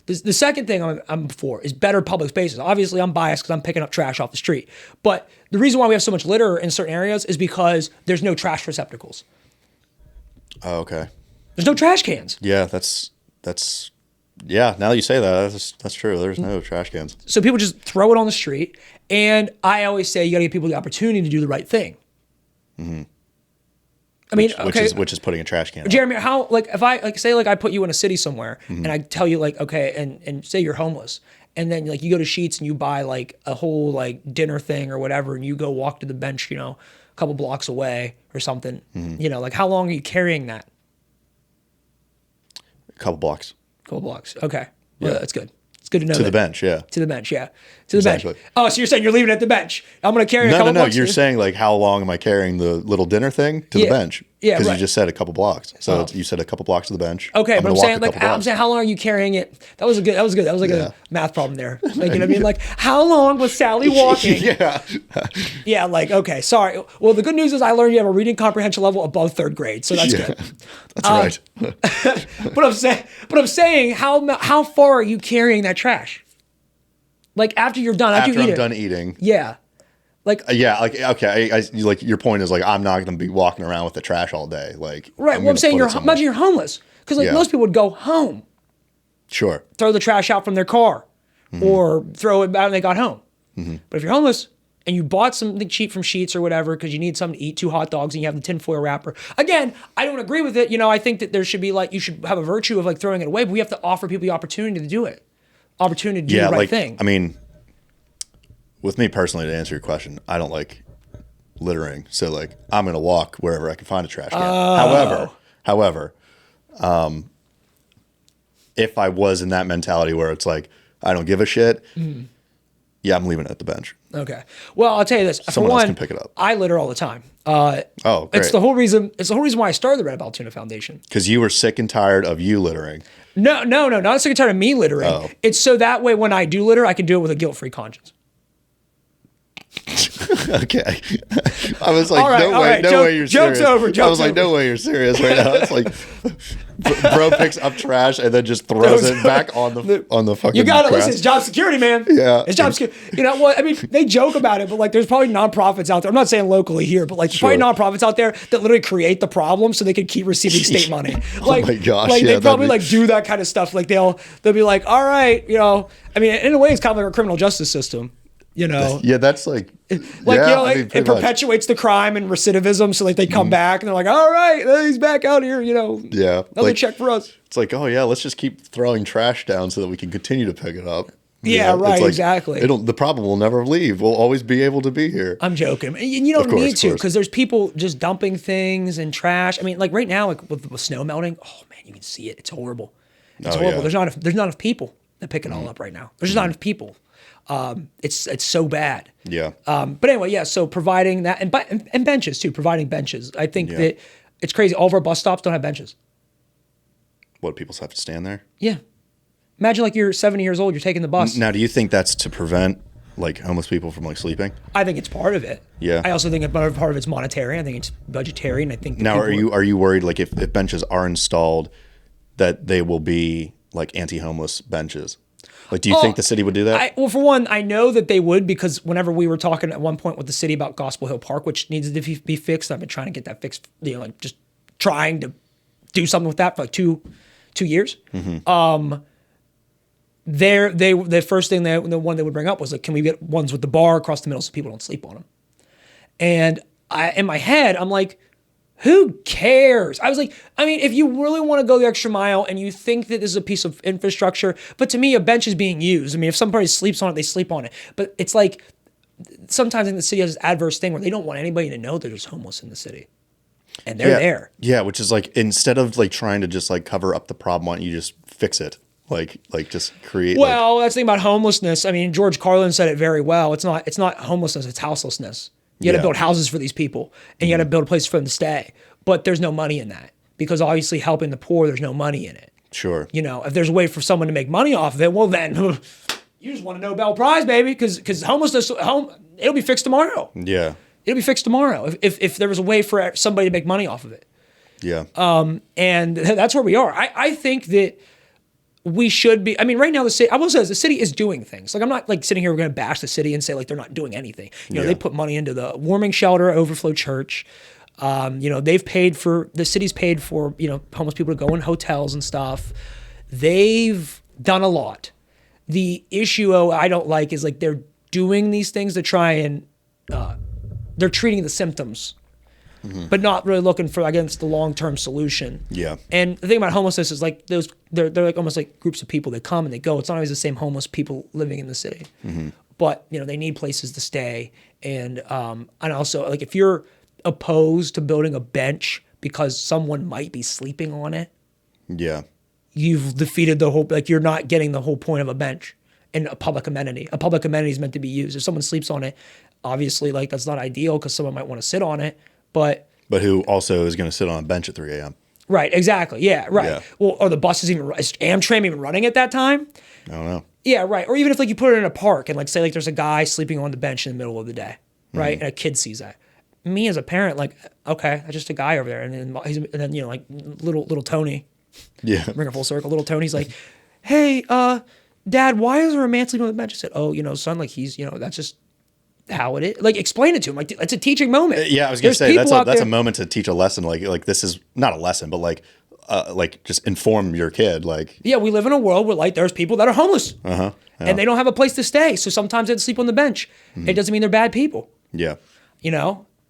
The second thing I'm for is better public spaces. Obviously, I'm biased because I'm picking up trash off the street. But the reason why we have so much litter in certain areas is because there's no trash receptacles. Oh, okay. There's no trash cans. Yeah, that's yeah. Now that you say that, that's true. There's no trash cans. So people just throw it on the street. And I always say you got to give people the opportunity to do the right thing. Mm-hmm. I mean, which is putting a trash can. Jeremy, how, like, if I say I put you in a city somewhere and I tell you and say you're homeless, and then you go to Sheetz and you buy a whole dinner thing or whatever, and you go walk to the bench, a couple blocks away or something. How long are you carrying that? A couple blocks. Okay, well, that's good. It's good to know. To the bench, yeah. To the bench, yeah. To the bench. Oh, so you're saying you're leaving it at the bench? I'm going to carry a couple blocks. No. You're saying how long am I carrying the little dinner thing to the bench? Yeah, because you just said a couple blocks. So you said a couple blocks to the bench. Okay, but I'm saying how long are you carrying it? That was good. That was a math problem there. You know what I mean? How long was Sally walking? Yeah. Yeah. Okay. Sorry. Well, the good news is I learned you have a reading comprehension level above 3rd grade, so that's good. That's right. But I'm saying how far are you carrying that trash? After you're done, after you eat I'm done eating. Yeah. Okay, your point is I'm not going to be walking around with the trash all day. Right. Well, I'm saying imagine you're homeless because most people would go home. Sure. Throw the trash out from their car, or throw it out when they got home. Mm-hmm. But if you're homeless and you bought something cheap from Sheetz or whatever because you need something to eat, 2 hot dogs, and you have the tinfoil wrapper. Again, I don't agree with it. I think that there should be you should have a virtue of throwing it away, but we have to offer people the opportunity to do it. Opportunity to do the right thing. I mean, with me personally, to answer your question, I don't like littering. So I'm going to walk wherever I can find a trash can. However, if I was in that mentality where it's I don't give a shit, yeah, I'm leaving it at the bench. Okay. Well, I'll tell you this. Someone else can pick it up. I litter all the time. Great. It's the whole reason why I started the Red Ball Tuna Foundation. Because you were sick and tired of you littering. No, not sick and tired of me littering. Oh. It's so that way when I do litter, I can do it with a guilt-free conscience. Okay. I was no way you're serious. Joke's over. I was no way you're serious right now. It's bro picks up trash and then just throws it back on the fucking. You gotta grass. listen. It's job security, man. Yeah, it's job security. You know what? I mean, they joke about it, but there's probably nonprofits out there. I'm not saying locally here, but there's probably nonprofits out there that literally create the problem so they can keep receiving state money. Oh my gosh! They probably do that kind of stuff. They'll be all right, I mean, in a way, it's kind of like our criminal justice system. Yeah, that's it perpetuates the crime and recidivism. So they come back and they're all right, he's back out here. Yeah, another check for us. It's oh yeah, let's just keep throwing trash down so that we can continue to pick it up. Exactly. The problem will never leave. We'll always be able to be here. I'm joking. You don't need to because there's people just dumping things and trash. I mean, right now, with snow melting, oh man, you can see it. It's horrible. It's horrible. Yeah. There's not enough people that pick it all up right now. There's just not enough people. It's so bad. Yeah. But anyway, yeah. So providing that and benches too. Providing benches. I think that it's crazy. All of our bus stops don't have benches. What, people have to stand there? Yeah. Imagine you're 70 years old. You're taking the bus. Now, do you think that's to prevent homeless people from sleeping? I think it's part of it. Yeah. I also think part of it's monetary. I think it's budgetary, and I think. Now, are you worried if benches are installed that they will be anti-homeless benches? Do you think the city would do that? Well, for one, I know that they would because whenever we were talking at one point with the city about Gospel Hill Park, which needs to be fixed, I've been trying to get that fixed. Just trying to do something with that for 2 years. Mm-hmm. The first thing the one they would bring up was can we get ones with the bar across the middle so people don't sleep on them? And in my head, I'm who cares? I was if you really want to go the extra mile and you think that this is a piece of infrastructure, but to me, a bench is being used. I mean, if somebody sleeps on it, they sleep on it. But it's sometimes in the city has this adverse thing where they don't want anybody to know there's homeless in the city. And they're there. Yeah, which is instead of trying to just cover up the problem, why don't you just fix it? Just create. Well, that's the thing about homelessness. I mean, George Carlin said it very well. It's not homelessness, it's houselessness. You got to build houses for these people, and you got to build a place for them to stay. But there's no money in that because obviously helping the poor, there's no money in it. Sure. If there's a way for someone to make money off of it, well then you just want a Nobel Prize, baby, because homelessness, it'll be fixed tomorrow. Yeah. It'll be fixed tomorrow if there was a way for somebody to make money off of it. Yeah. And that's where we are. I think that we should be. I mean, right now the city. I will say the city is doing things. Like I'm not like sitting here. We're going to bash the city and say like they're not doing anything. You know, they put money into the warming shelter, Overflow Church. You know, they've paid for the city's paid for homeless people to go in hotels and stuff. They've done a lot. The issue I don't like is like they're doing these things to try and they're treating the symptoms. But not really looking for against the long-term solution. Yeah. And the thing about homelessness is like they're like almost like groups of people that come and they go. It's not always the same homeless people living in the city. But they need places to stay. And also like if you're opposed to building a bench because someone might be sleeping on it, Yeah. you've defeated the whole, like you're not getting the whole point of a bench and a public amenity. A public amenity is meant to be used. If someone sleeps on it, obviously like that's not ideal because someone might want to sit on it. But who also is going to sit on a bench at 3 a.m. Right, exactly. Yeah, right. Yeah. Well, are the buses is Amtrak even running at that time? I don't know. Yeah, right. Or even if like you put it in a park and like say like there's a guy sleeping on the bench in the middle of the day, right? And a kid sees that. Me as a parent, like, okay, that's just a guy over there. And then like little Tony, Yeah. bring it full circle. Little Tony's like, hey, Dad, why is there a man sleeping on the bench? I said, oh, son, like he's, that's just how it is. Like explain it to him. Like it's a teaching moment. Yeah, I was going to say that's a moment to teach a lesson. Like this is not a lesson, but like just inform your kid. Like yeah, we live in a world where like there's people that are homeless and they don't have a place to stay. So sometimes they sleep on the bench. It doesn't mean they're bad people. Yeah.